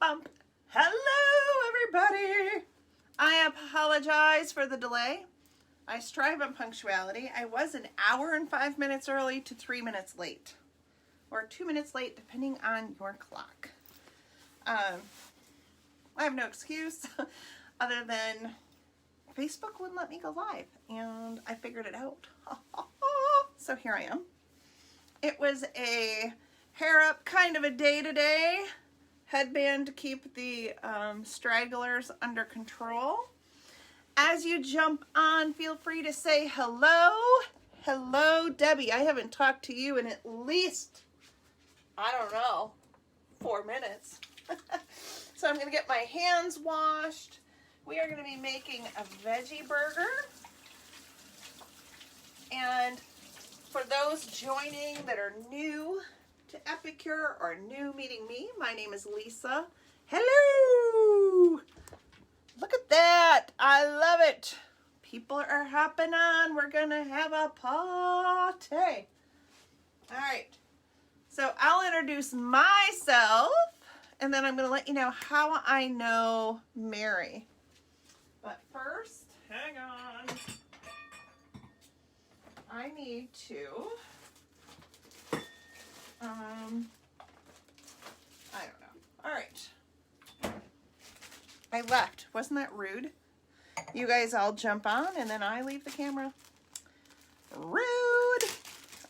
Bump. Hello, everybody. I apologize for the delay. I strive on punctuality. I was an hour and 5 minutes early to 3 minutes late, or 2 minutes late, depending on your clock. I have no excuse other than Facebook wouldn't let me go live, and I figured it out. So here I am. It was a hair up kind of a day today. Headband to keep the stragglers under control. As you jump on, feel free to say hello. Hello, Debbie. I haven't talked to you in at least, I don't know, 4 minutes. So I'm going to get my hands washed. We are going to be making a veggie burger. And for those joining that are new to Epicure or new meeting me, my name is Lisa. Hello! Look at that. I love it. People are hopping on. We're going to have a party. All right. So I'll introduce myself, and then I'm going to let you know how I know Mary. But first, hang on. I need to, I don't know. All right. I left. Wasn't that rude? You guys all jump on and then I leave the camera. Rude.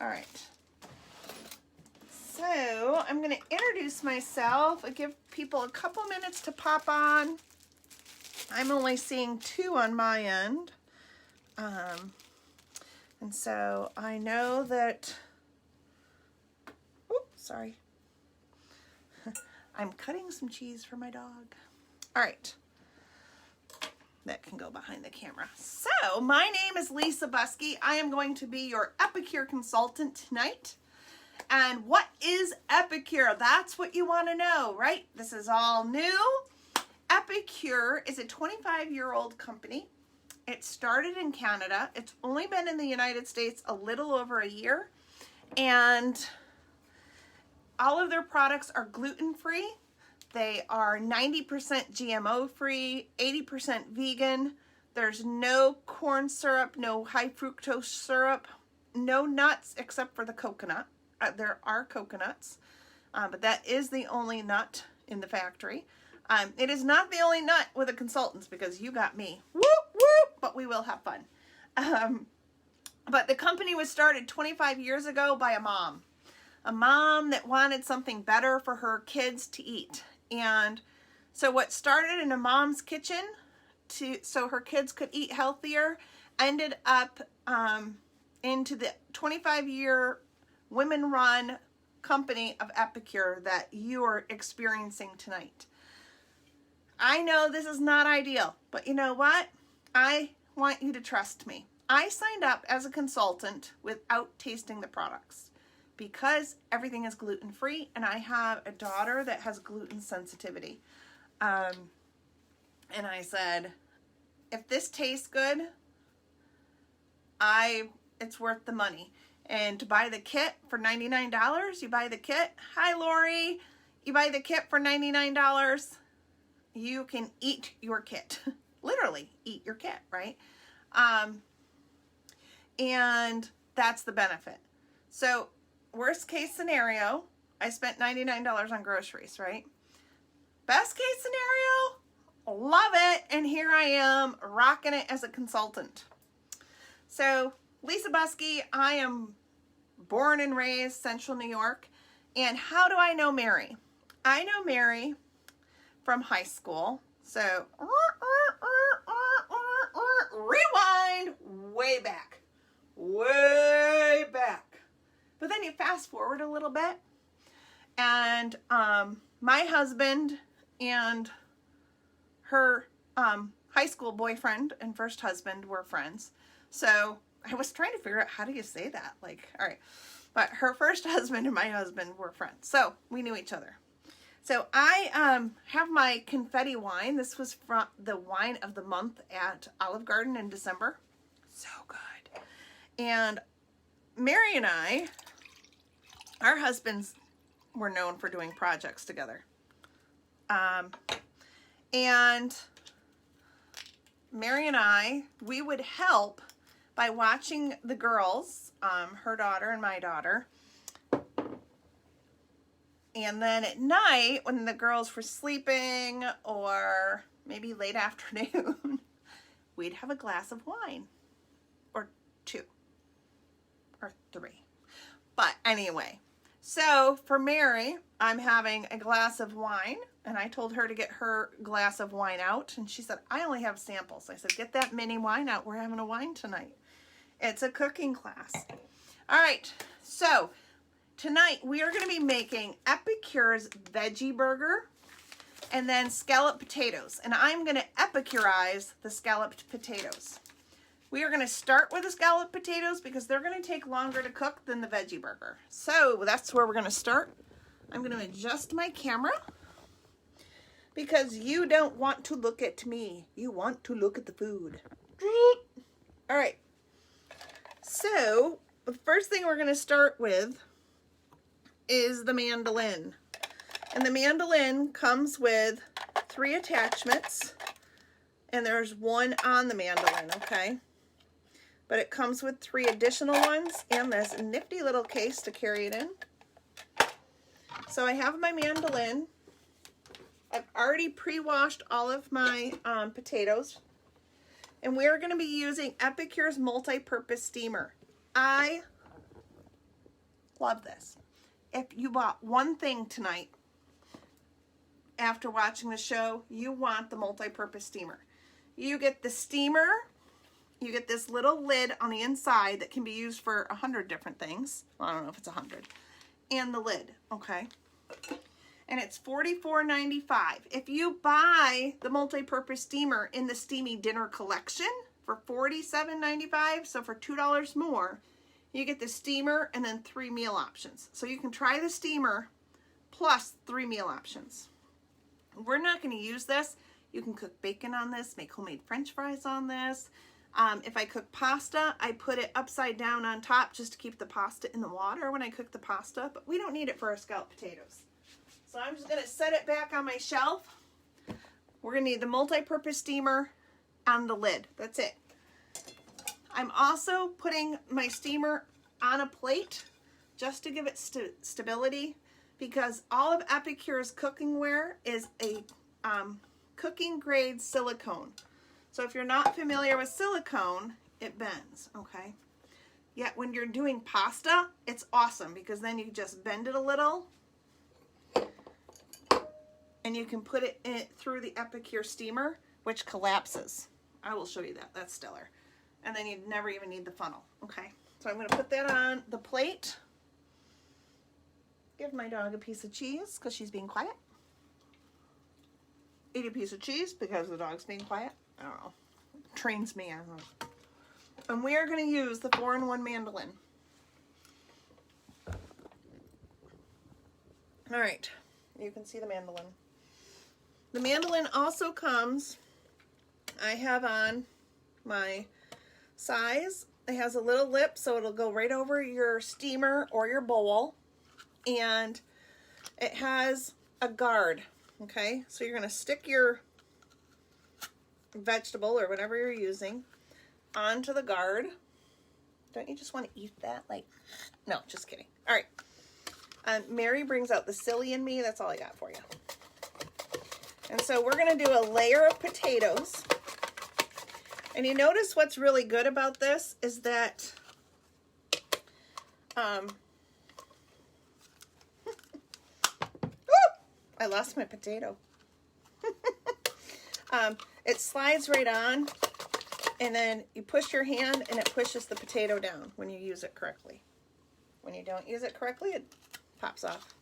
All right. So I'm going to introduce myself. I give people a couple minutes to pop on. I'm only seeing 2 on my end. And so I know that, oops, sorry. I'm cutting some cheese for my dog. All right. That can go behind the camera. So my name is Lisa Buskey. I am going to be your Epicure consultant tonight. And what is Epicure? That's what you want to know, right? This is all new. Epicure is a 25-year-old company. It started in Canada. It's only been in the United States a little over a year. And all of their products are gluten-free. They are 90% GMO-free, 80% vegan. There's no corn syrup, no high fructose syrup, no nuts except for the coconut. There are coconuts, but that is the only nut in the factory. It is not the only nut with the consultants because you got me. Whoop, whoop, but we will have fun. But the company was started 25 years ago by a mom that wanted something better for her kids to eat. And so what started in a mom's kitchen so her kids could eat healthier ended up into the 25-year women-run company of Epicure that you are experiencing tonight. I know this is not ideal, but you know what? I want you to trust me. I signed up as a consultant without tasting the products because everything is gluten-free and I have a daughter that has gluten sensitivity. And I said, if this tastes good, it's worth the money. And to buy the kit for $99, you buy the kit. Hi, Lori. You buy the kit for $99. You can eat your kit. Literally eat your kit, right? And that's the benefit. So worst case scenario, I spent $99 on groceries, right? Best case scenario, love it. And here I am rocking it as a consultant. So Lisa Buskey, I am born and raised Central New York. And how do I know Mary? I know Mary from high school. So rewind way back. But then you fast forward a little bit. And my husband and her high school boyfriend and first husband were friends. So I was trying to figure out, how do you say that? Like, all right. But her first husband and my husband were friends. So we knew each other. So I have my confetti wine. This was from the wine of the month at Olive Garden in December. So good. And Mary and I, our husbands were known for doing projects together. And Mary and I, we would help by watching the girls, her daughter and my daughter. And then at night, when the girls were sleeping, or maybe late afternoon, we'd have a glass of wine, or 2, or 3. But anyway, so for Mary, I'm having a glass of wine, and I told her to get her glass of wine out, and she said, I only have samples. I said, get that mini wine out. We're having a wine tonight. It's a cooking class. All right, so tonight we are going to be making Epicure's veggie burger and then scalloped potatoes. And I'm going to epicurize the scalloped potatoes. We are going to start with the scalloped potatoes because they're going to take longer to cook than the veggie burger. So that's where we're going to start. I'm going to adjust my camera because you don't want to look at me. You want to look at the food. All right. So the first thing we're going to start with is the mandolin. And the mandolin comes with 3 attachments, and there's 1 on the mandolin, okay? But it comes with 3 additional ones and this nifty little case to carry it in. So I have my mandolin. I've already pre-washed all of my potatoes. And we're going to be using Epicure's multi-purpose steamer. I love this. If you bought one thing tonight after watching the show, you want the multi-purpose steamer. You get the steamer. You get this little lid on the inside that can be used for 100 different things. Well, I don't know if it's 100. And the lid, okay? And it's $44.95. If you buy the multi-purpose steamer in the Steamy Dinner Collection for $47.95, so for $2 more, you get the steamer and then 3 meal options. So you can try the steamer plus 3 meal options. We're not going to use this. You can cook bacon on this, make homemade French fries on this. If I cook pasta, I put it upside down on top just to keep the pasta in the water when I cook the pasta, but we don't need it for our scalloped potatoes. So I'm just going to set it back on my shelf. We're going to need the multi-purpose steamer and the lid. That's it. I'm also putting my steamer on a plate just to give it stability, because all of Epicure's cooking ware is a cooking grade silicone. So if you're not familiar with silicone, it bends, okay? Yet when you're doing pasta, it's awesome because then you just bend it a little and you can put it in through the Epicure steamer, which collapses. I will show you that. That's stellar. And then you never even need the funnel, okay? So I'm going to put that on the plate. Give my dog a piece of cheese because she's being quiet. Eat a piece of cheese because the dog's being quiet. I don't know. Trains me, I don't know. And we are going to use the 4-in-1 mandolin. All right. You can see the mandolin. The mandolin also comes, I have on my size. It has a little lip so it'll go right over your steamer or your bowl. And it has a guard, okay? So you're going to stick your vegetable or whatever you're using onto the guard. Don't you just want to eat that? Like, no, just kidding. All right. Mary brings out the silly in me. That's all I got for you. And so we're going to do a layer of potatoes. And you notice what's really good about this is that I lost my potato. It slides right on, and then you push your hand and it pushes the potato down when you use it correctly. When you don't use it correctly, it pops off.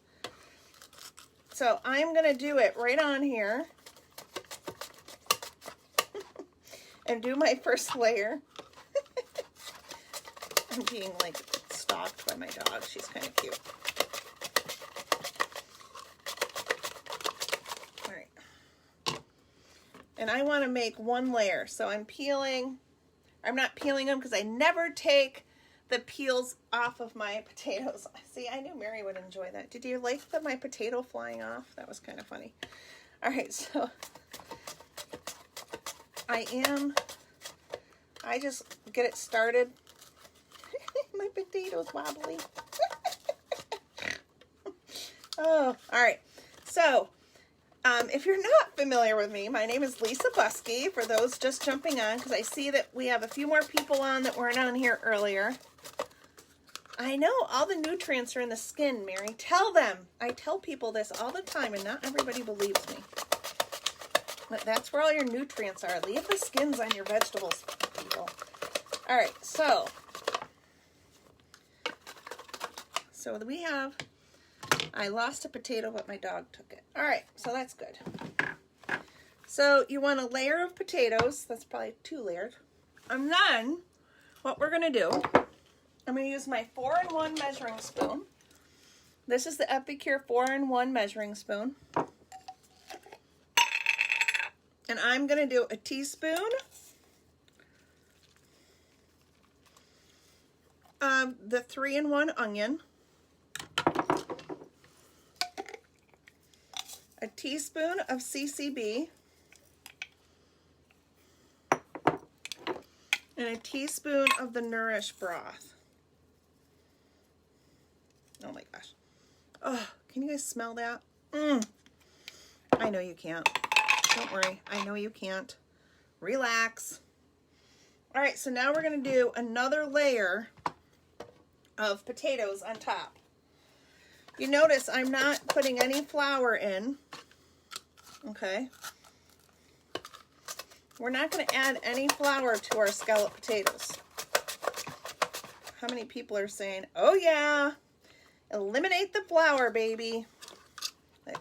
So I'm going to do it right on here and do my first layer. I'm being like stalked by my dog. She's kind of cute. All right. And I want to make 1 layer. So I'm peeling. I'm not peeling them because I never take the peels off of my potatoes. See, I knew Mary would enjoy that. Did you like my potato flying off? That was kind of funny. All right, so I just get it started. My potato's wobbly. Oh, all right. So, if you're not familiar with me, my name is Lisa Buskey, for those just jumping on, because I see that we have a few more people on that weren't on here earlier. I know all the nutrients are in the skin, Mary. Tell them. I tell people this all the time, and not everybody believes me. But that's where all your nutrients are. Leave the skins on your vegetables, people. All right, so we have, I lost a potato, but my dog took it. All right, so that's good. So you want a layer of potatoes. That's probably 2 layers. And then what we're going to do, I'm going to use my 4-in-1 measuring spoon. This is the Epicure 4-in-1 measuring spoon. And I'm going to do a teaspoon of the 3-in-1 onion, a teaspoon of CCB, and a teaspoon of the Nourish broth. Oh my gosh. Oh, can you guys smell that? I know you can't. Don't worry. I know you can't. Relax. All right, so now we're going to do another layer of potatoes on top. You notice I'm not putting any flour in. Okay. We're not going to add any flour to our scallop potatoes. How many people are saying, oh yeah, eliminate the flour, baby?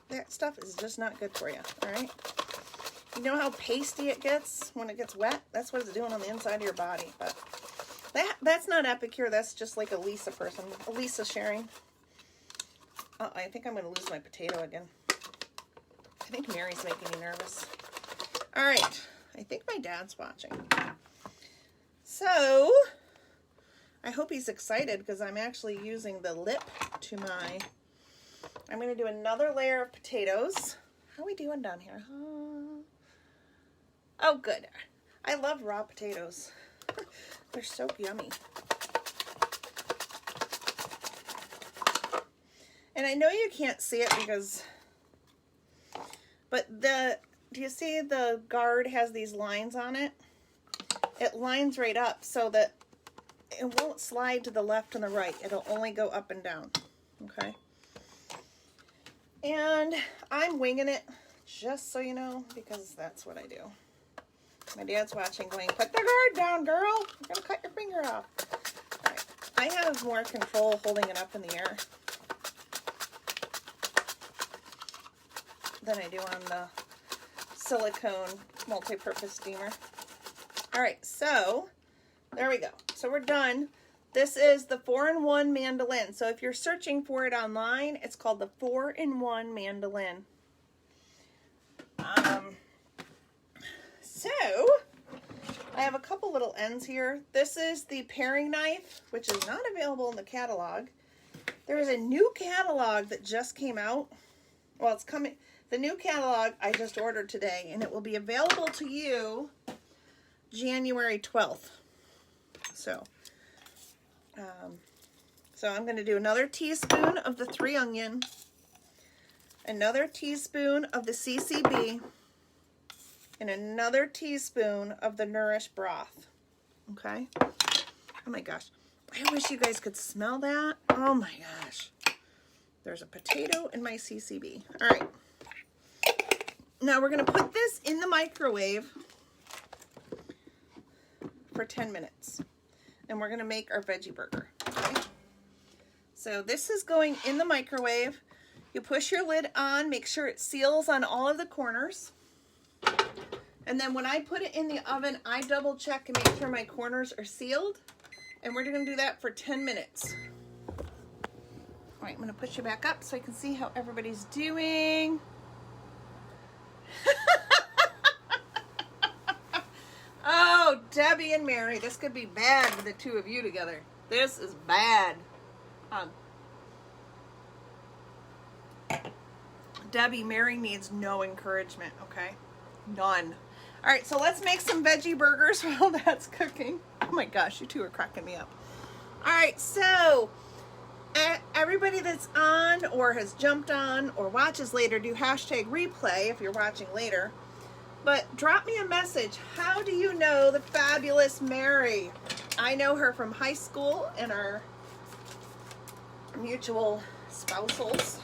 That stuff is just not good for you, all right? You know how pasty it gets when it gets wet? That's what it's doing on the inside of your body. But that's not Epicure. That's just like a Lisa person. A Lisa sharing. Oh, I think I'm going to lose my potato again. I think Mary's making me nervous. All right. I think my dad's watching. So, I hope he's excited because I'm actually using the lip to my... I'm going to do another layer of potatoes. How are we doing down here? Oh, good. I love raw potatoes. They're so yummy. And I know you can't see it because... But do you see the guard has these lines on it? It lines right up so that it won't slide to the left and the right. It'll only go up and down. Okay? And I'm winging it, just so you know, because that's what I do. My dad's watching going, put the guard down, girl. You're going to cut your finger off. All right. I have more control holding it up in the air than I do on the silicone multi-purpose steamer. All right, so there we go. So we're done. This is the 4-in-1 mandolin. So if you're searching for it online, it's called the 4-in-1 mandolin. So I have a couple little ends here. This is the paring knife, which is not available in the catalog. There is a new catalog that just came out. Well, it's coming. The new catalog I just ordered today, and it will be available to you January 12th. So I'm going to do another teaspoon of the 3-onion, another teaspoon of the CCB, and another teaspoon of the Nourish broth. Okay? Oh my gosh. I wish you guys could smell that. Oh my gosh. There's a potato in my CCB. All right. Now we're going to put this in the microwave for 10 minutes. And we're going to make our veggie burger. Okay? So this is going in the microwave. You push your lid on, make sure it seals on all of the corners. And then when I put it in the oven, I double check and make sure my corners are sealed. And we're going to do that for 10 minutes. All right, I'm going to push you back up so I can see how everybody's doing. Oh, Debbie and Mary, this could be bad with the two of you together. This is bad. Debbie, Mary needs no encouragement, okay? None. All right, so let's make some veggie burgers while that's cooking. Oh my gosh, you two are cracking me up. All right, so everybody that's on or has jumped on or watches later, do hashtag replay if you're watching later. But drop me a message. How do you know the fabulous Mary? I know her from high school and our mutual spousals.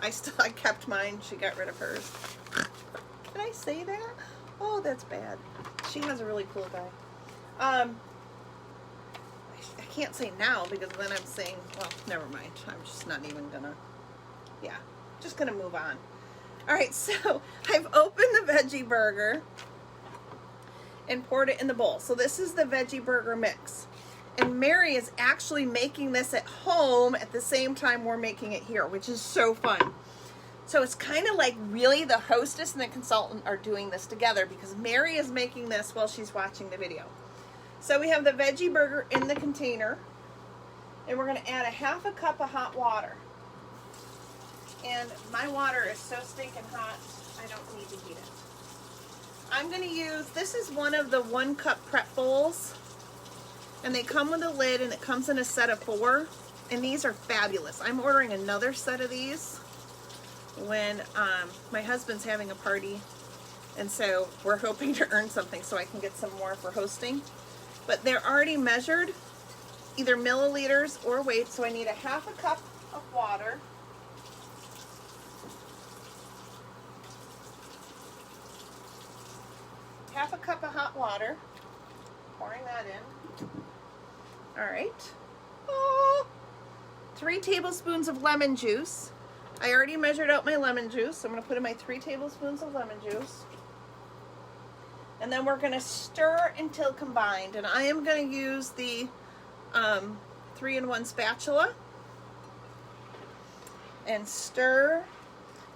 I kept mine. She got rid of hers. Can I say that? Oh, that's bad. She has a really cool guy. I can't say now because then I'm saying, well, never mind. I'm just not even gonna, yeah, just gonna move on. All right, so I've opened the veggie burger and poured it in the bowl. So this is the veggie burger mix. And Mary is actually making this at home at the same time we're making it here, which is so fun. So it's kind of like really the hostess and the consultant are doing this together because Mary is making this while she's watching the video. So we have the veggie burger in the container, and we're going to add a half a cup of hot water. And my water is so stinking hot, I don't need to heat it. I'm going to use, this is one of the 1 cup prep bowls, and they come with a lid, and it comes in a set of 4, and these are fabulous. I'm ordering another set of these when my husband's having a party, and so we're hoping to earn something so I can get some more for hosting. But they're already measured, either milliliters or weight, so I need a half a cup of water. Half a cup of hot water. Pouring that in. All right. Oh, 3 tablespoons of lemon juice. I already measured out my lemon juice, so I'm going to put in my 3 tablespoons of lemon juice. And then we're going to stir until combined. And I am going to use the 3-in-1 spatula and stir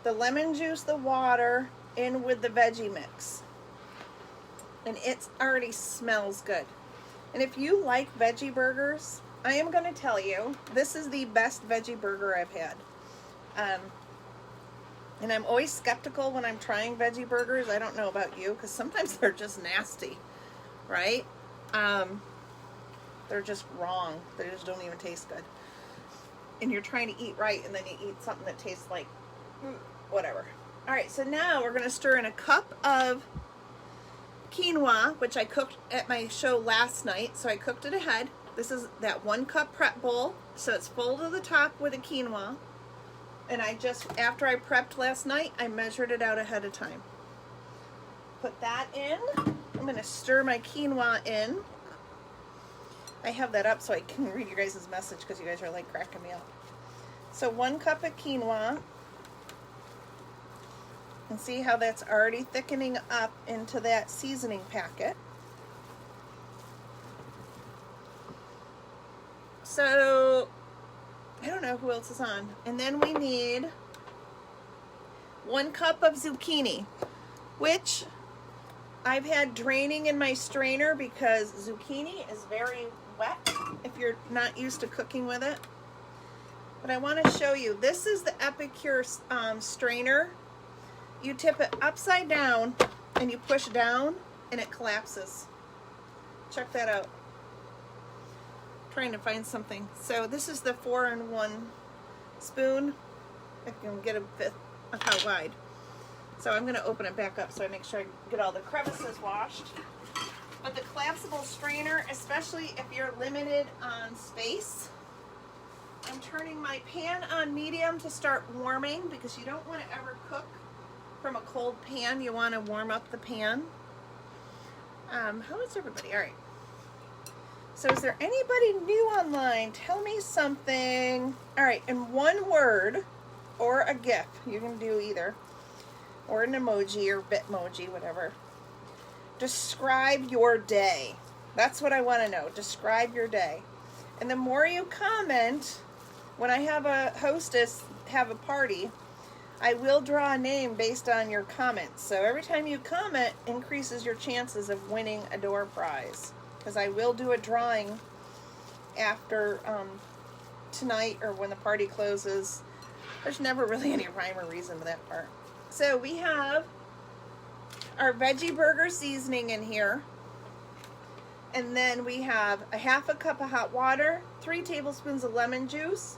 the lemon juice, the water, in with the veggie mix. And it already smells good. And if you like veggie burgers, I am going to tell you, this is the best veggie burger I've had. And I'm always skeptical when I'm trying veggie burgers. I don't know about you, because sometimes they're just nasty, right? They're just wrong. They just don't even taste good. And you're trying to eat right, and then you eat something that tastes like whatever. All right, so now we're going to stir in a cup of quinoa, which I cooked at my show last night, so I cooked it ahead. This is that 1 cup prep bowl, so it's full to the top with the quinoa. And I just, after I prepped last night, I measured it out ahead of time. Put that in. I'm going to stir my quinoa in. I have that up so I can read your guys' message because you guys are like cracking me up. So 1 cup of quinoa. And see how that's already thickening up into that seasoning packet. So I don't know who else is on. And then we need 1 cup of zucchini, which I've had draining in my strainer because zucchini is very wet if you're not used to cooking with it. But I want to show you, this is the Epicure strainer. You tip it upside down and you push down and it collapses. Check that out. Trying to find something. So this is the 4-in-1 spoon. I can get a bit of how wide. So I'm going to open it back up so I make sure I get all the crevices washed. But the collapsible strainer, especially if you're limited on space, I'm turning my pan on medium to start warming because you don't want to ever cook from a cold pan. You want to warm up the pan. How is everybody? All right. So is there anybody new online? Tell me something. All right, in 1 word or a GIF, you can do either, or an emoji or Bitmoji, whatever. Describe your day. That's what I want to know. Describe your day. And the more you comment, when I have a hostess have a party, I will draw a name based on your comments. So every time you comment increases your chances of winning a door prize. Because I will do a drawing after tonight or when the party closes There's never really any rhyme or reason to that part. So we have our veggie burger seasoning in here. And then we have a half a cup of hot water, 3 tablespoons of lemon juice,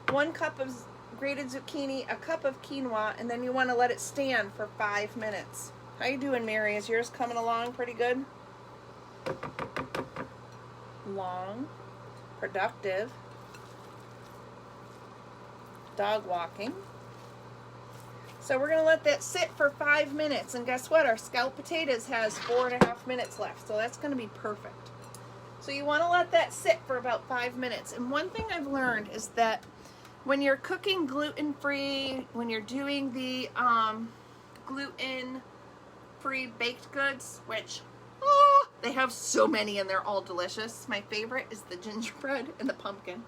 1 cup of grated zucchini, a cup of quinoa, and then you want to let it stand for 5 minutes. How you doing, Mary? Is yours coming along pretty good? Long, productive, dog walking. So we're going to let that sit for 5 minutes, and guess what? Our scalloped potatoes has 4.5 minutes left, so that's going to be perfect. So you want to let that sit for about 5 minutes. And one thing I've learned is that when you're cooking gluten-free, when you're doing the gluten-free baked goods, which they have so many and they're all delicious. My favorite is the gingerbread and the pumpkin.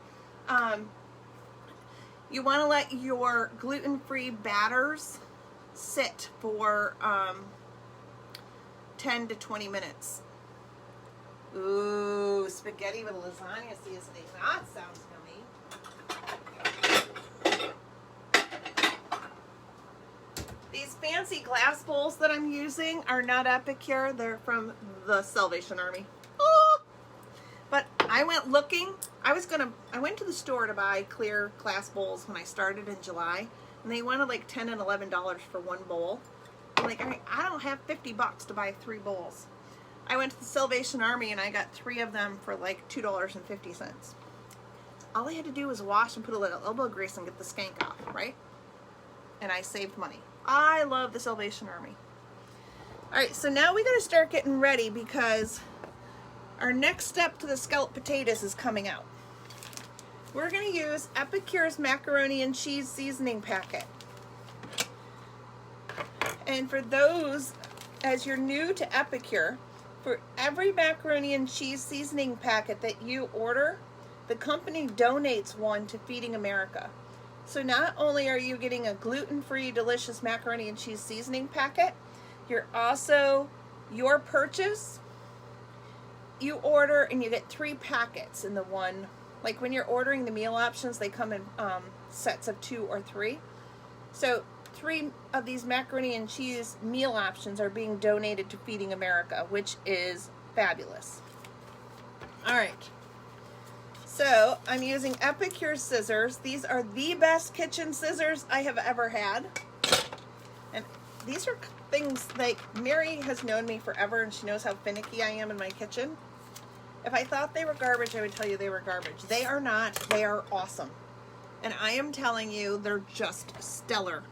You want to let your gluten-free batters sit for 10 to 20 minutes. Ooh, spaghetti with lasagna seasoning. That sounds yummy. These fancy glass bowls that I'm using are not Epicure. They're from the Salvation Army. Oh! But I went looking. I went to the store to buy clear glass bowls when I started in July, and they wanted like $10 and $11 for one bowl. I'm like, I don't have $50 to buy 3 bowls. I went to the Salvation Army and I got 3 of them for like $2.50. All I had to do was wash and put a little elbow grease and get the skank off, right? And I saved money. I love the Salvation Army. All right, so now we got to start getting ready because our next step to the scalloped potatoes is coming out. We're going to use Epicure's macaroni and cheese seasoning packet. And for those, as you're new to Epicure, for every macaroni and cheese seasoning packet that you order, the company donates one to Feeding America. So not only are you getting a gluten-free, delicious macaroni and cheese seasoning packet, you're also, your purchase, you order and you get 3 packets in the one. Like when you're ordering the meal options, they come in sets of 2 or 3. So 3 of these macaroni and cheese meal options are being donated to Feeding America, which is fabulous. All right. So I'm using Epicure scissors. These are the best kitchen scissors I have ever had. And these are things like, Mary has known me forever and she knows how finicky I am in my kitchen. If I thought they were garbage, I would tell you they were garbage. They are not. They are awesome. And I am telling you, they're just stellar.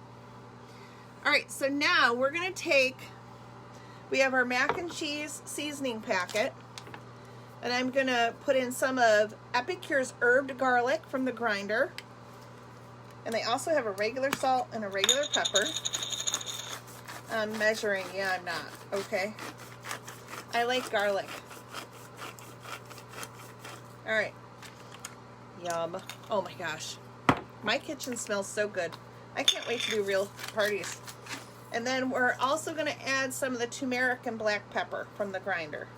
All right, so now we're going to take, we have our mac and cheese seasoning packet, and I'm going to put in some of Epicure's herbed garlic from the grinder. And they also have a regular salt and a regular pepper. I'm measuring. Yeah, I'm not. Okay. I like garlic. All right. Yum. Oh my gosh. My kitchen smells so good. I can't wait to do real parties. And then we're also going to add some of the turmeric and black pepper from the grinder.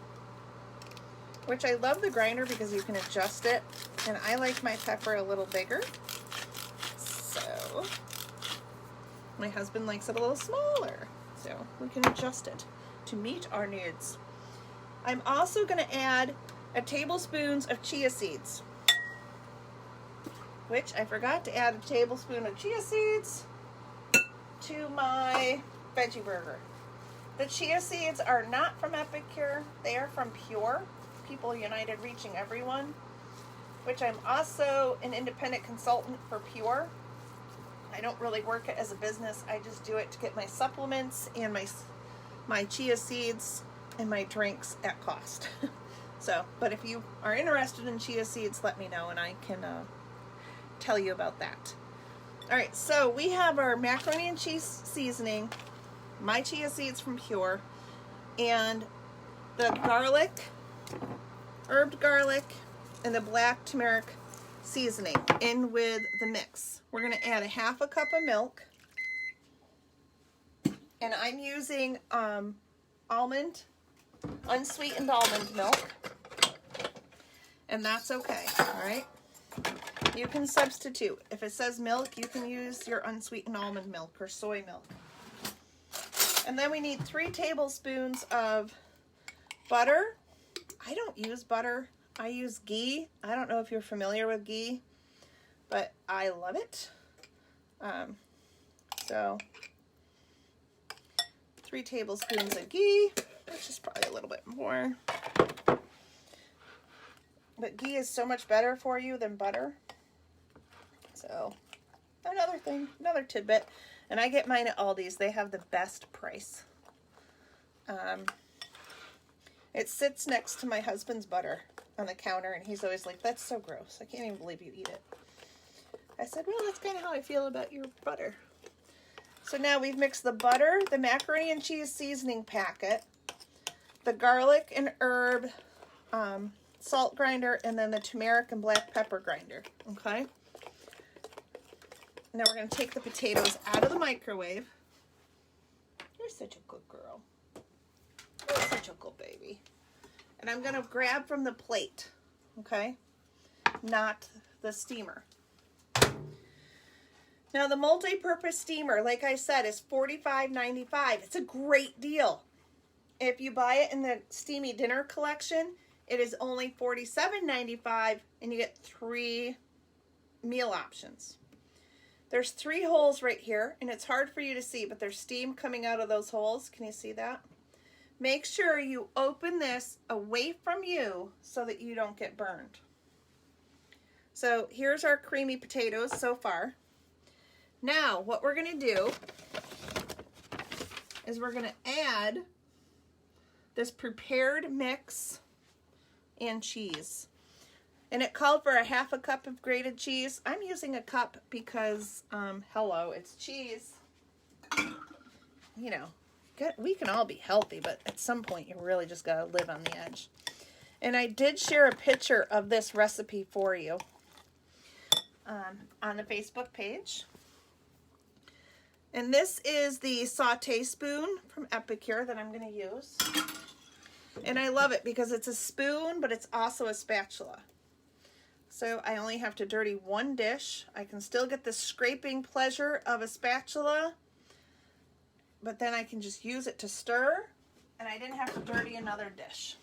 Which I love the grinder because you can adjust it. And I like my pepper a little bigger. So my husband likes it a little smaller. So we can adjust it to meet our needs. I'm also going to add a tablespoon of chia seeds. Which I forgot to add a tablespoon of chia seeds to my veggie burger. The chia seeds are not from Epicure. They are from Pure, People United Reaching Everyone, which I'm also an independent consultant for Pure. I don't really work it as a business. I just do it to get my supplements and my chia seeds and my drinks at cost. So, but if you are interested in chia seeds, let me know and I can tell you about that. All right, so we have our macaroni and cheese seasoning, my chia seeds from Pure, and the garlic, herbed garlic, and the black turmeric seasoning in with the mix. We're going to add a half a cup of milk, and I'm using unsweetened almond milk, and that's okay. All right. You can substitute. If it says milk, you can use your unsweetened almond milk or soy milk. And then we need 3 tablespoons of butter. I don't use butter. I use ghee. I don't know if you're familiar with ghee, but I love it. So 3 tablespoons of ghee, which is probably a little bit more. But ghee is so much better for you than butter. So another thing, another tidbit. And I get mine at Aldi's. They have the best price. It sits next to my husband's butter on the counter, and he's always like, that's so gross. I can't even believe you eat it. I said, well, that's kind of how I feel about your butter. So now we've mixed the butter, the macaroni and cheese seasoning packet, the garlic and herb salt grinder, and then the turmeric and black pepper grinder, okay? Now we're going to take the potatoes out of the microwave. You're such a good girl. You're such a good baby. And I'm going to grab from the plate, okay? Not the steamer. Now the multi-purpose steamer, like I said, is $45.95. It's a great deal. If you buy it in the Steamy Dinner collection, it is only $47.95, and you get 3 meal options. There's 3 holes right here, and it's hard for you to see, but there's steam coming out of those holes. Can you see that? Make sure you open this away from you so that you don't get burned. So here's our creamy potatoes so far. Now, what we're going to do is we're going to add this prepared mix and cheese. And it called for a 1/2 cup of grated cheese. I'm using a cup because, hello, it's cheese. You know, we can all be healthy, but at some point you really just got to live on the edge. And I did share a picture of this recipe for you on the Facebook page. And this is the saute spoon from Epicure that I'm going to use. And I love it because it's a spoon, but it's also a spatula. So I only have to dirty 1 dish. I can still get the scraping pleasure of a spatula, but then I can just use it to stir, and I didn't have to dirty another dish.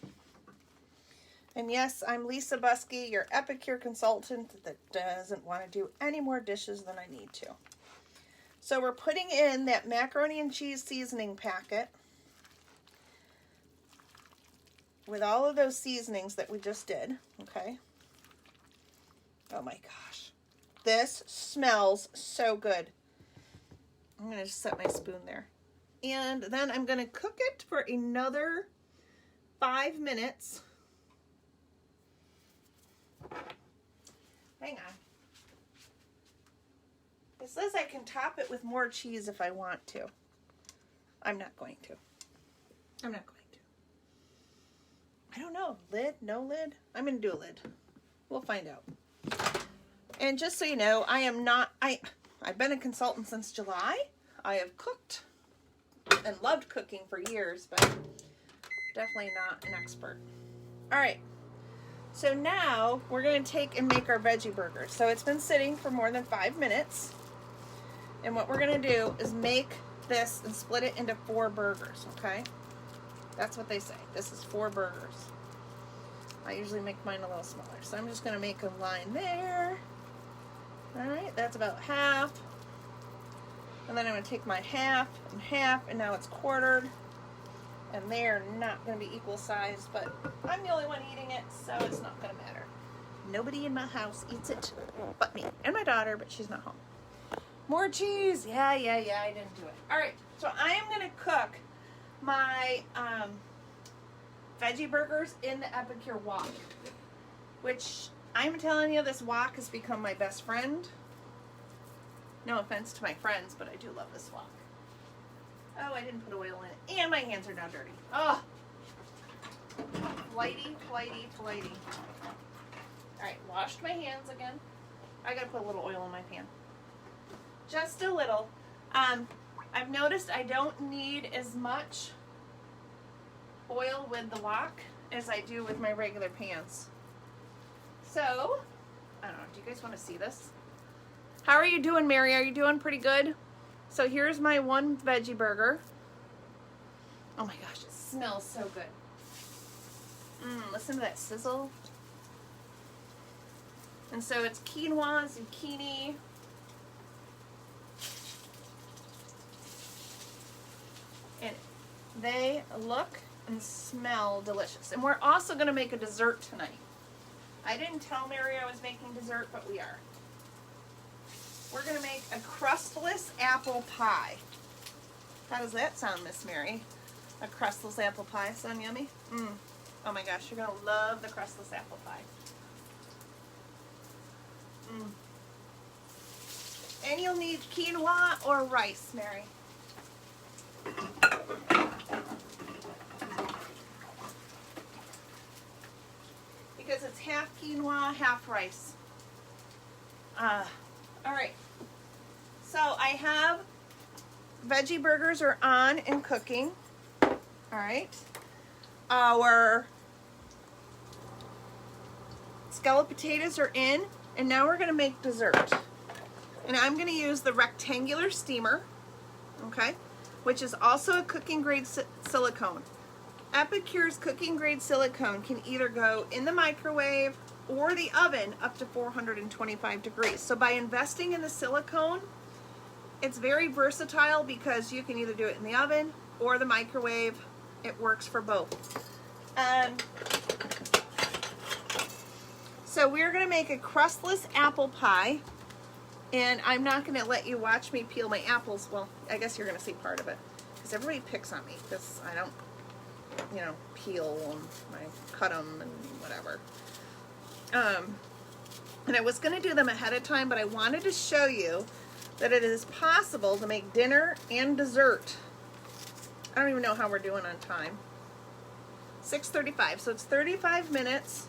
And yes, I'm Lisa Buskey, your Epicure consultant that doesn't want to do any more dishes than I need to. So we're putting in that macaroni and cheese seasoning packet with all of those seasonings that we just did, okay? Oh my gosh. This smells so good. I'm going to just set my spoon there. And then I'm going to cook it for another 5 minutes. Hang on. It says I can top it with more cheese if I want to. I'm not going to. I'm not going to. I don't know. Lid? No lid? I'm going to do a lid. We'll find out. And just so you know, I've been a consultant since July. I have cooked and loved cooking for years, but definitely not an expert. All right. So now we're going to take and make our veggie burgers. So it's been sitting for more than 5 minutes. And what we're going to do is make this and split it into 4 burgers, okay? That's what they say. This is 4 burgers. I usually make mine a little smaller. So I'm just going to make a line there. All right, that's about half. And then I'm going to take my half and half, and now it's quartered. And they're not going to be equal size, but I'm the only one eating it, so it's not going to matter. Nobody in my house eats it but me and my daughter, but she's not home. More cheese. Yeah, I didn't do it. All right, so I am going to cook my veggie burgers in the Epicure wok, which I'm telling you, this wok has become my best friend. No offense to my friends, but I do love this wok. Oh, I didn't put oil in it. And my hands are now dirty. Oh. Flighty. Alright, washed my hands again. I gotta put a little oil in my pan. Just a little. I've noticed I don't need as much oil with the wok as I do with my regular pans. So, I don't know, do you guys want to see this? How are you doing, Mary? Are you doing pretty good? So here's my one veggie burger. Oh my gosh, it smells so good. Listen to that sizzle. And so it's quinoa, zucchini, and they look and smell delicious. And we're also going to make a dessert tonight. I didn't tell Mary I was making dessert, but we are. We're going to make a crustless apple pie. How does that sound, Miss Mary? A crustless apple pie sound yummy? Oh my gosh, you're going to love the crustless apple pie. And you'll need quinoa or rice, Mary. Because it's half quinoa, half rice. All right. So I have veggie burgers are on and cooking. All right. Our scalloped potatoes are in, and now we're going to make dessert. And I'm going to use the rectangular steamer, okay, which is also a cooking grade silicone. Epicure's cooking grade silicone can either go in the microwave or the oven up to 425 degrees. So by investing in the silicone, it's very versatile because you can either do it in the oven or the microwave. It works for both. So we're going to make a crustless apple pie. And I'm not going to let you watch me peel my apples. Well, I guess you're going to see part of it. Because everybody picks on me because I don't, you know, peel them. I cut them and whatever. And I was going to do them ahead of time, but I wanted to show you that it is possible to make dinner and dessert. I don't even know how we're doing on time. 6:35, so it's 35 minutes.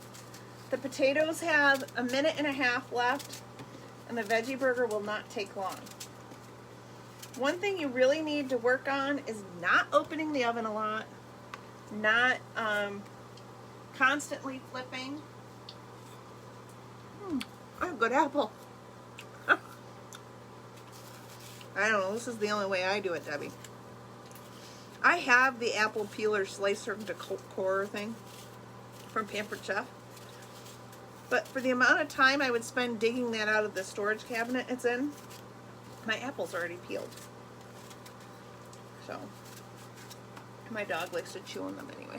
The potatoes have a minute and a half left. And the veggie burger will not take long. One thing you really need to work on is not opening the oven a lot, not constantly flipping. I have a good apple. I don't know, this is the only way I do it, Debbie. I have the apple peeler slicer decor thing from Pampered Chef. But for the amount of time I would spend digging that out of the storage cabinet it's in, my apple's already peeled. So, my dog likes to chew on them anyway.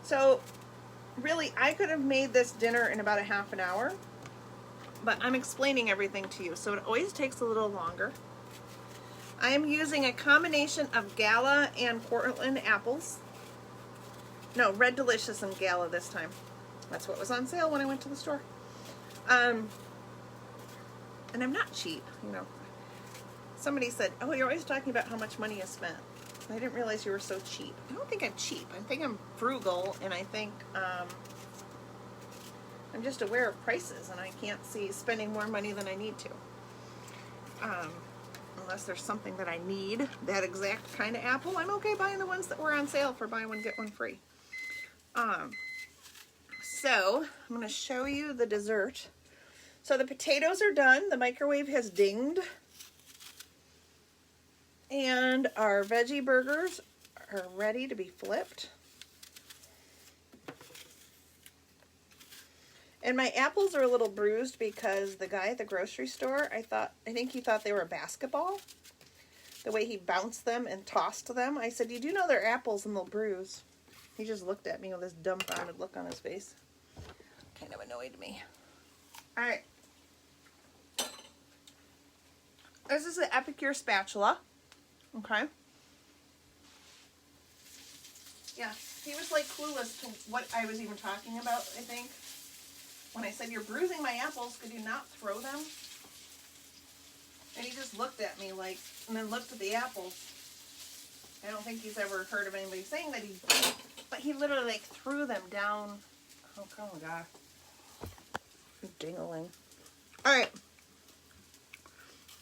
So, really, I could have made this dinner in about a half an hour, but I'm explaining everything to you, so it always takes a little longer. I am using a combination of Gala and Cortland apples. No, Red Delicious and Gala this time. That's what was on sale when I went to the store. And I'm not cheap, you know. Somebody said, oh, you're always talking about how much money you spent. I didn't realize you were so cheap. I don't think I'm cheap. I think I'm frugal, and I think I'm just aware of prices, and I can't see spending more money than I need to. Unless there's something that I need, that exact kind of apple, I'm okay buying the ones that were on sale for buy one, get one free. So I'm going to show you the dessert. So the potatoes are done. The microwave has dinged. And our veggie burgers are ready to be flipped. And my apples are a little bruised because the guy at the grocery store, I think he thought they were a basketball. The way he bounced them and tossed them. I said, you do know they're apples and they'll bruise. He just looked at me with this dumbfounded look on his face. Kind of annoyed me. Alright. This is an Epicure spatula. Okay. Yeah, he was like clueless to what I was even talking about, I think. When I said, you're bruising my apples, could you not throw them? And he just looked at me like, and then looked at the apples. I don't think he's ever heard of anybody saying that he did, but he literally like threw them down. Oh my God. I'm dingling. Alright.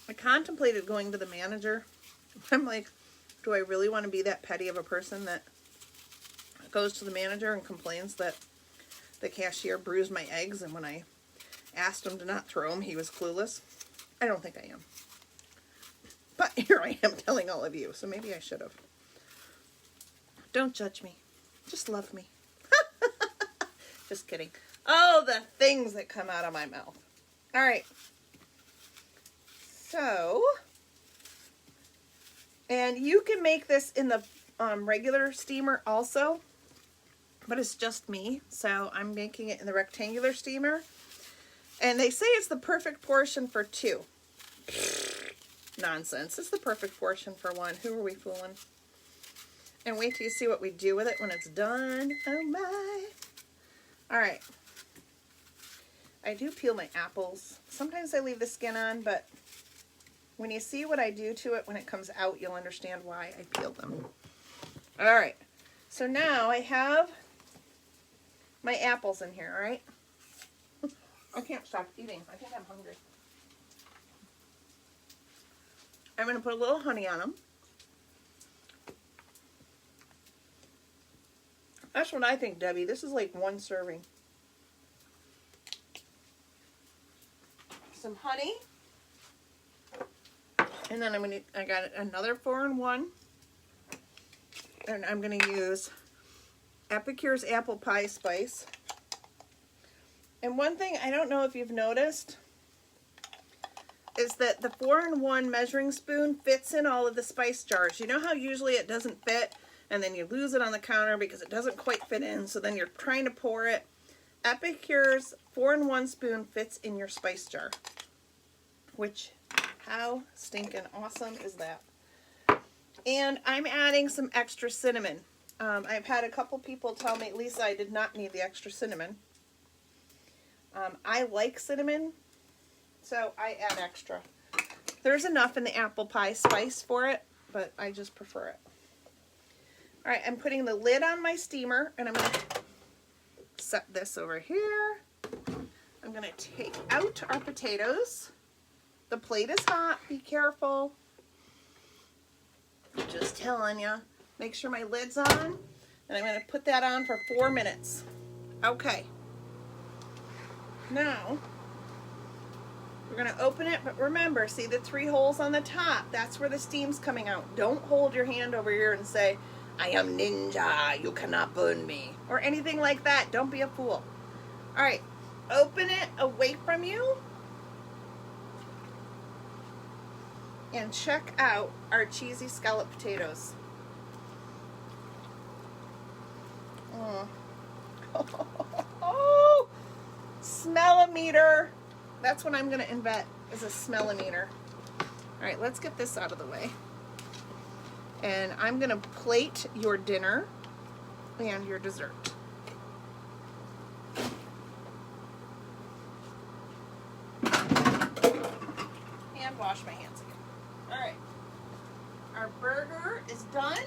I contemplated going to the manager. I'm like, do I really want to be that petty of a person that goes to the manager and complains that the cashier bruised my eggs, and when I asked him to not throw them, he was clueless. I don't think I am. But here I am telling all of you, so maybe I should have. Don't judge me. Just love me. Just kidding. Oh, the things that come out of my mouth. All right. So, and you can make this in the regular steamer also, but it's just me, so I'm making it in the rectangular steamer. And they say it's the perfect portion for 2. Nonsense. It's the perfect portion for 1. Who are we fooling? And wait till you see what we do with it when it's done. Oh my. All right. I do peel my apples. Sometimes I leave the skin on, but when you see what I do to it when it comes out, you'll understand why I peeled them. All right. So now I have my apples in here, all right? I can't stop eating. I think I'm hungry. I'm going to put a little honey on them. That's what I think, Debbie. This is like 1 serving. Some honey. And then I got another 4-in-1. And I'm going to use Epicure's apple pie spice. And one thing I don't know if you've noticed is that the 4-in-1 measuring spoon fits in all of the spice jars. You know how usually it doesn't fit and then you lose it on the counter because it doesn't quite fit in, so then you're trying to pour it. Epicure's 4-in-1 spoon fits in your spice jar, which, how stinking awesome is that? And I'm adding some extra cinnamon. I've had a couple people tell me, Lisa, I did not need the extra cinnamon. I like cinnamon, so I add extra. There's enough in the apple pie spice for it, but I just prefer it. All right, I'm putting the lid on my steamer, and I'm going to set this over here. I'm going to take out our potatoes. The plate is hot. Be careful. Just telling you. Make sure my lid's on, and I'm going to put that on for 4 minutes. Okay. Now, we're going to open it, but remember, see the 3 holes on the top? That's where the steam's coming out. Don't hold your hand over here and say, I am ninja, you cannot burn me, or anything like that. Don't be a fool. All right, open it away from you and check out our cheesy scallop potatoes. Oh, smell-o-meter. That's what I'm going to invent, is a smell-o-meter. All right, let's get this out of the way. And I'm going to plate your dinner and your dessert. And wash my hands again. All right. Our burger is done.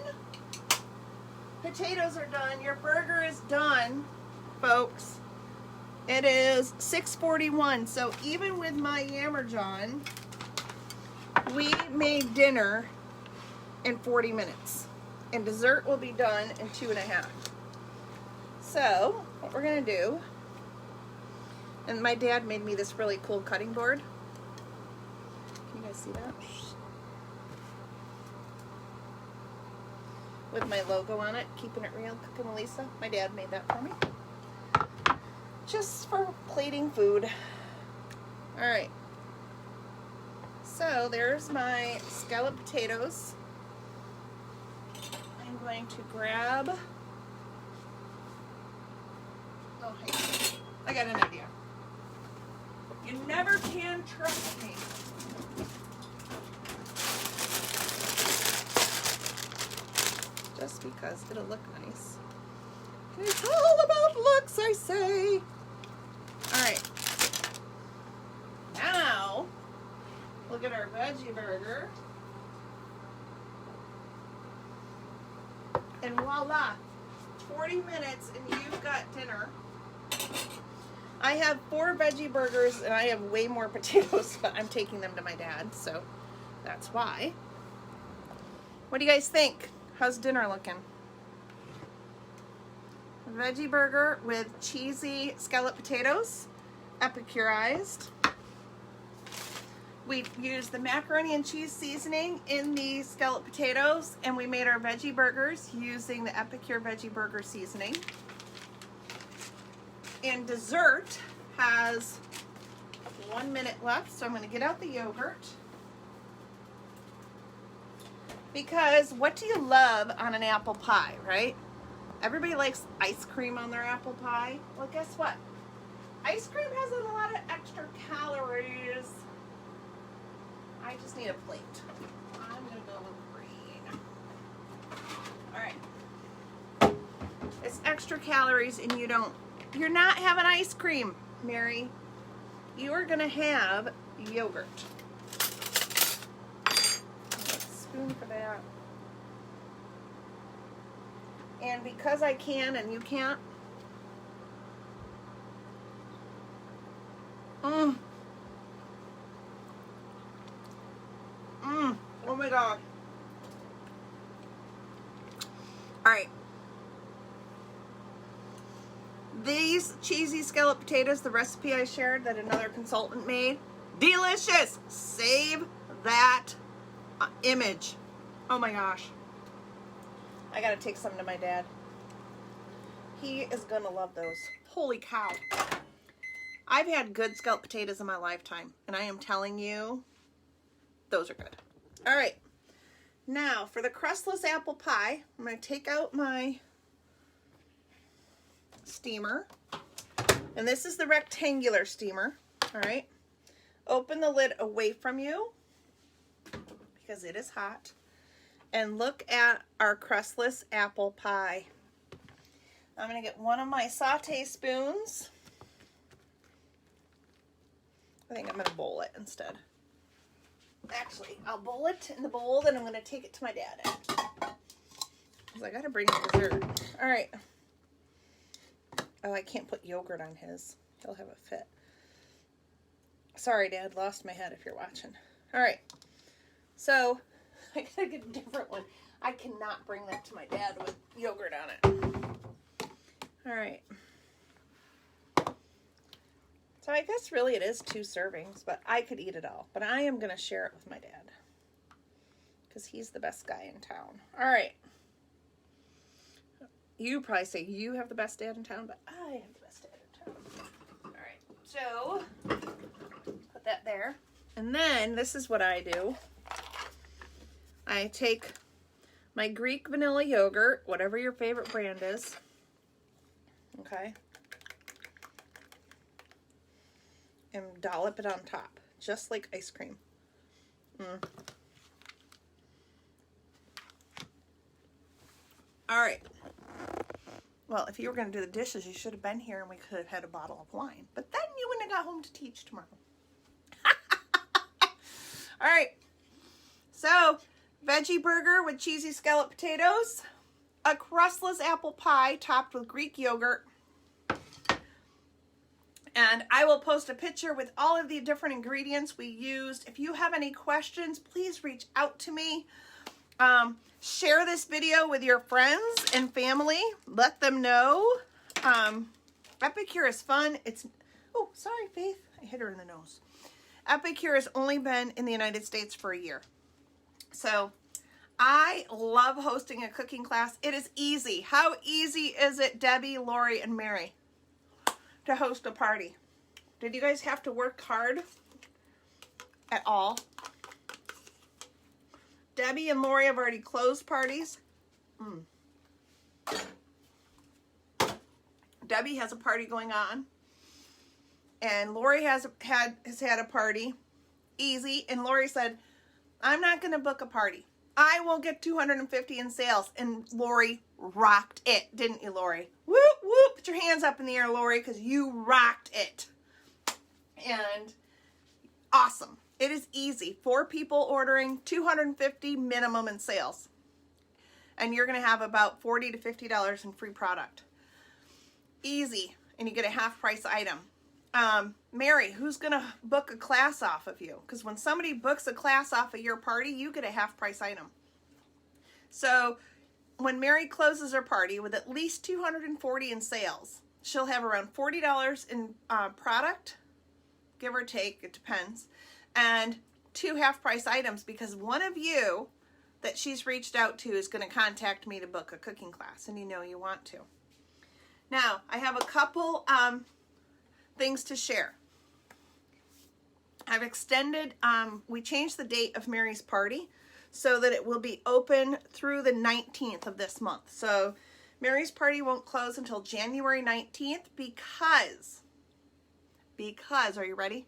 Potatoes are done. Your burger is done, folks. It is 6:41, so even with my Yammer-John, we made dinner in 40 minutes. And dessert will be done in 2.5. So, what we're going to do, and my dad made me this really cool cutting board. Can you guys see that? With my logo on it, keeping it real, Cooking with Lisa. My dad made that for me. Just for plating food. All right. So there's my scalloped potatoes. I'm going to grab, oh, hey, I got an idea. You never can trust me. Just because it'll look nice. It's all about looks, I say. All right. Now, look at our veggie burger. And voila, 40 minutes and you've got dinner. I have 4 veggie burgers and I have way more potatoes, but I'm taking them to my dad, so that's why. What do you guys think? How's dinner looking? veggie burger with cheesy scallop potatoes, epicurized. We used the macaroni and cheese seasoning in the scallop potatoes, and we made our veggie burgers using the Epicure veggie burger seasoning. And dessert has 1 minute left, so I'm going to get out the yogurt. Because what do you love on an apple pie, right? Everybody likes ice cream on their apple pie. Well, guess what? Ice cream has a lot of extra calories. I just need a plate. I'm going to go with green. All right. It's extra calories and you're not having ice cream, Mary. You are going to have yogurt. Spoon for that. And because I can and you can't, oh my God. All right. These cheesy scallop potatoes, the recipe I shared that another consultant made, delicious. Save that image. Oh my gosh. I gotta take some to my dad. He is gonna love those. Holy cow. I've had good scalloped potatoes in my lifetime, and I am telling you, those are good. All right. Now, for the crustless apple pie, I'm gonna take out my steamer. And this is the rectangular steamer. All right. Open the lid away from you because it is hot. And look at our crustless apple pie. I'm going to get one of my saute spoons. I think I'm going to bowl it instead. Actually, I'll bowl it in the bowl, then I'm going to take it to my dad. Because I got to bring the dessert. All right. Oh, I can't put yogurt on his. He'll have a fit. Sorry, Dad. Lost my head if you're watching. All right. So, I gotta get a different one. I cannot bring that to my dad with yogurt on it. All right. So I guess really it is 2 servings, but I could eat it all. But I am going to share it with my dad because he's the best guy in town. All right. You probably say you have the best dad in town, but I have the best dad in town. All right. So put that there. And then this is what I do. I take my Greek vanilla yogurt, whatever your favorite brand is. Okay. And dollop it on top, just like ice cream. All right. Well, if you were going to do the dishes, you should have been here and we could have had a bottle of wine. But then you wouldn't have got home to teach tomorrow. All right. So, veggie burger with cheesy scallop potatoes, a crustless apple pie topped with Greek yogurt, and I will post a picture with all of the different ingredients we used. If you have any questions, please reach out to me. Share this video with your friends and family. Let them know. Epicure is fun. Oh, sorry, Faith. I hit her in the nose. Epicure has only been in the United States for a year. So I love hosting a cooking class. It is easy. How easy is it, Debbie, Lori, and Mary, to host a party? Did you guys have to work hard at all? Debbie and Lori have already closed parties. Debbie has a party going on. And Lori has had a party. Easy. And Lori said, I'm not going to book a party. I will get 250 in sales. And Lori rocked it. Didn't you, Lori? Whoop, whoop. Put your hands up in the air, Lori, because you rocked it. And awesome. It is easy. 4 people ordering, 250 minimum in sales. And you're going to have about $40 to $50 in free product. Easy. And you get a half price item. Mary, who's going to book a class off of you? Because when somebody books a class off of your party, you get a half price item. So when Mary closes her party with at least $240 in sales, she'll have around $40 in product, give or take, it depends, and 2 half-price items, because one of you that she's reached out to is going to contact me to book a cooking class, and you know you want to. Now, I have a couple things to share. I've extended, we changed the date of Mary's party so that it will be open through the 19th of this month. So Mary's party won't close until January 19th because, are you ready?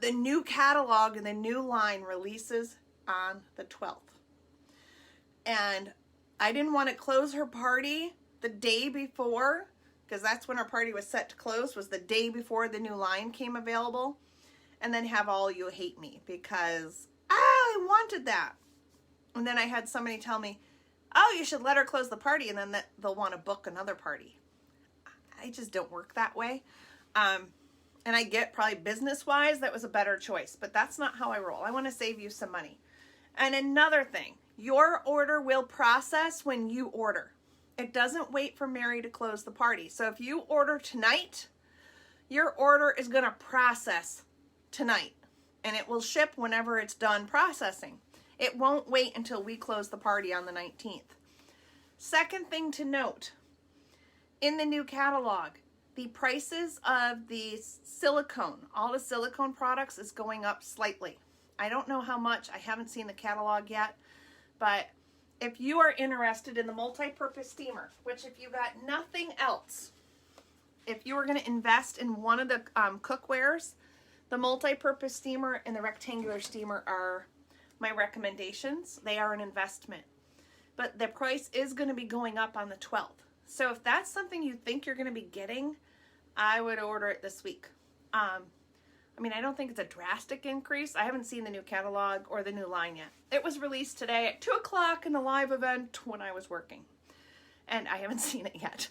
The new catalog and the new line releases on the 12th. And I didn't want to close her party the day before, because that's when her party was set to close, was the day before the new line came available, and then have all you hate me because I wanted that. And then I had somebody tell me, oh, you should let her close the party, and then they'll want to book another party. I just don't work that way. And I get probably business-wise that was a better choice, but that's not how I roll. I want to save you some money. And another thing, your order will process when you order. It doesn't wait for Mary to close the party. So if you order tonight, your order is going to process tonight, and it will ship whenever it's done processing. It won't wait until we close the party on the 19th. Second thing to note, in the new catalog, the prices of the silicone, all the silicone products, is going up slightly. I don't know how much. I haven't seen the catalog yet, but if you are interested in the multi-purpose steamer, which if you got nothing else, if you are going to invest in one of the cookwares, the multi-purpose steamer and the rectangular steamer are my recommendations. They are an investment. But the price is going to be going up on the 12th. So if that's something you think you're going to be getting, I would order it this week. I mean, I don't think it's a drastic increase. I haven't seen the new catalog or the new line yet. It was released today at 2 o'clock in a live event when I was working. And I haven't seen it yet.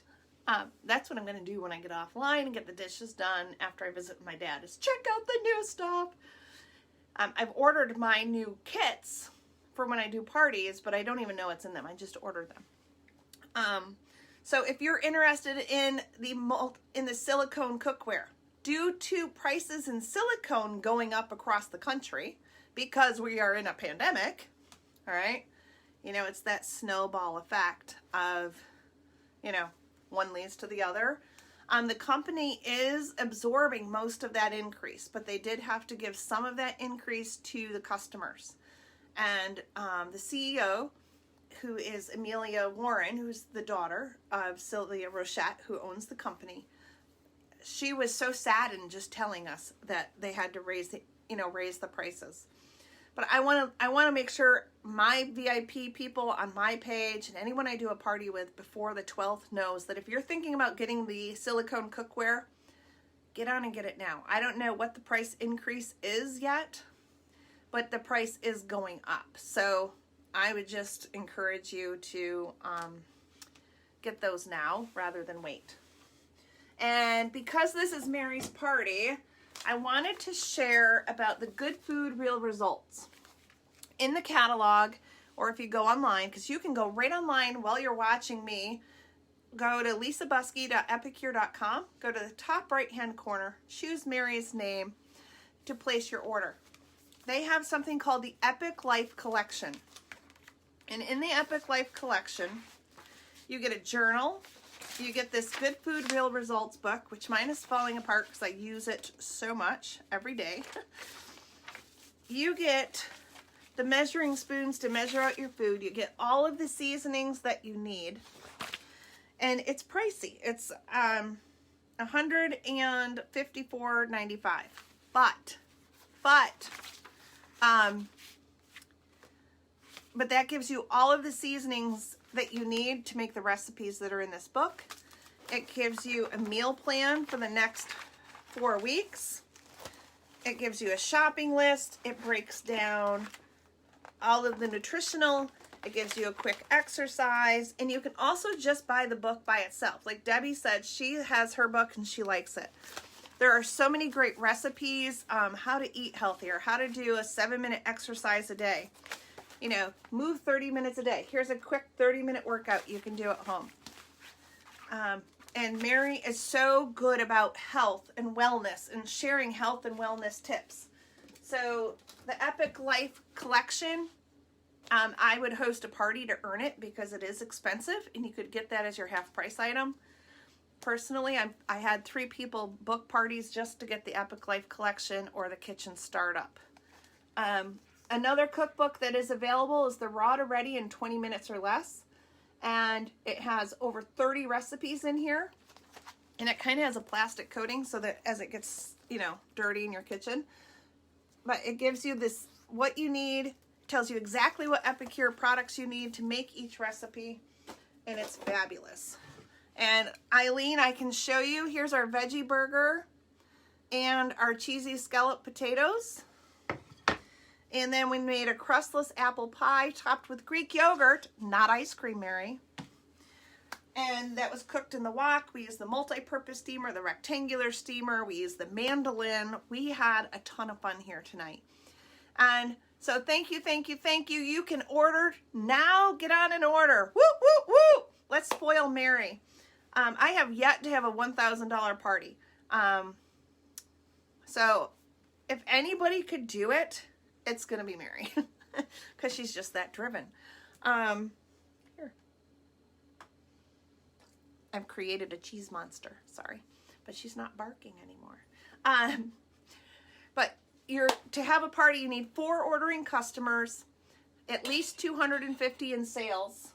That's what I'm going to do when I get offline and get the dishes done after I visit my dad, is check out the new stuff. I've ordered my new kits for when I do parties, but I don't even know what's in them. I just ordered them. So if you're interested in the silicone cookware, due to prices in silicone going up across the country because we are in a pandemic, all right, you know, it's that snowball effect of, you know, one leads to the other. The company is absorbing most of that increase, but they did have to give some of that increase to the customers. And the CEO, who is Amelia Warren, who's the daughter of Sylvia Rochette, who owns the company, she was so saddened just telling us that they had to raise the prices. But I want to make sure my VIP people on my page and anyone I do a party with before the 12th knows that if you're thinking about getting the silicone cookware, get on and get it now. I don't know what the price increase is yet, but the price is going up. So I would just encourage you to get those now rather than wait. And because this is Mary's party, I wanted to share about the Good Food Real Results. In the catalog, or if you go online, because you can go right online while you're watching me, go to lisabusky.epicure.com, go to the top right-hand corner, choose Mary's name to place your order. They have something called the Epic Life Collection. And in the Epic Life Collection, you get a journal, you get this Good Food Real Results book, which mine is falling apart because I use it so much every day. You get the measuring spoons to measure out your food. You get all of the seasonings that you need. And it's pricey. It's $154.95. But that gives you all of the seasonings that you need to make the recipes that are in this book. It gives you a meal plan for the next 4 weeks. It gives you a shopping list. It breaks down all of the nutritional. It gives you a quick exercise. And you can also just buy the book by itself. Like Debbie said, she has her book and she likes it. There are so many great recipes, how to eat healthier, how to do a 7-minute exercise a day. you know, move 30 minutes a day. Here's a quick 30-minute workout you can do at home. And Mary is so good about health and wellness and sharing health and wellness tips. So the Epic Life Collection, I would host a party to earn it because it is expensive, and you could get that as your half price item. Personally, I had 3 people book parties just to get the Epic Life Collection or the Kitchen Startup. Another cookbook that is available is the Raw to Ready in 20 minutes or less. And it has over 30 recipes in here. And it kind of has a plastic coating so that as it gets, you know, dirty in your kitchen. But it gives you this, what you need, tells you exactly what Epicure products you need to make each recipe. And it's fabulous. And Eileen, I can show you, here's our veggie burger and our cheesy scallop potatoes. And then we made a crustless apple pie topped with Greek yogurt, not ice cream, Mary. And that was cooked in the wok. We used the multi-purpose steamer, the rectangular steamer. We used the mandolin. We had a ton of fun here tonight. And so thank you, thank you, thank you. You can order now. Get on an order. Woo, woo, woo. Let's spoil Mary. I have yet to have a $1,000 party. So if anybody could do it, it's going to be Mary because she's just that driven. Here. I've created a cheese monster. Sorry, but she's not barking anymore. But to have a party, you need 4 ordering customers, at least 250 in sales.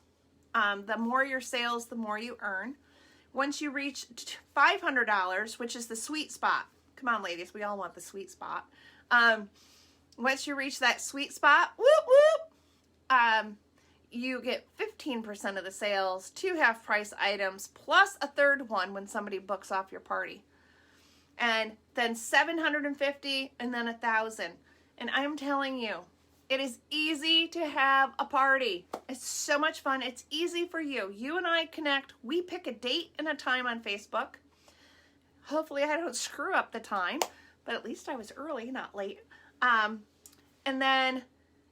The more your sales, the more you earn. Once you reach $500, which is the sweet spot. Come on, ladies, we all want the sweet spot. Once you reach that sweet spot, whoop, whoop, you get 15% of the sales, 2 half-price items, plus a third one when somebody books off your party. And then 750, and then 1,000. And I'm telling you, it is easy to have a party. It's so much fun. It's easy for you. You and I connect. We pick a date and a time on Facebook. Hopefully I don't screw up the time, but at least I was early, not late. And then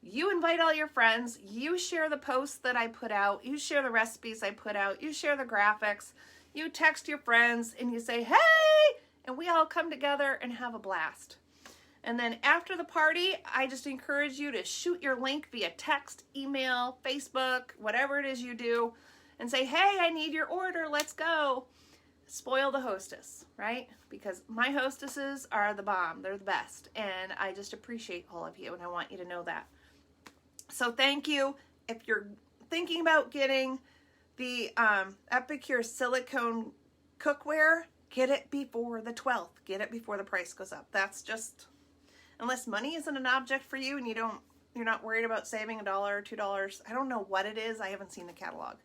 you invite all your friends, you share the posts that I put out, you share the recipes I put out, you share the graphics, you text your friends and you say, hey, and we all come together and have a blast. And then after the party, I just encourage you to shoot your link via text, email, Facebook, whatever it is you do, and say, hey, I need your order, let's go. Spoil the hostess, right? Because my hostesses are the bomb. They're the best. And I just appreciate all of you, and I want you to know that. So thank you. If you're thinking about getting the Epicure silicone cookware, get it before the 12th. Get it before the price goes up. That's just, unless money isn't an object for you and you're not worried about saving $1 or $2. I don't know what it is. I haven't seen the catalog.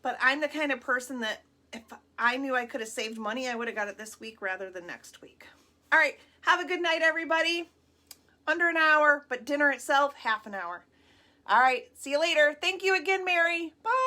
But I'm the kind of person that if I knew I could have saved money, I would have got it this week rather than next week. All right. Have a good night, everybody. Under an hour, but dinner itself, half an hour. All right. See you later. Thank you again, Mary. Bye.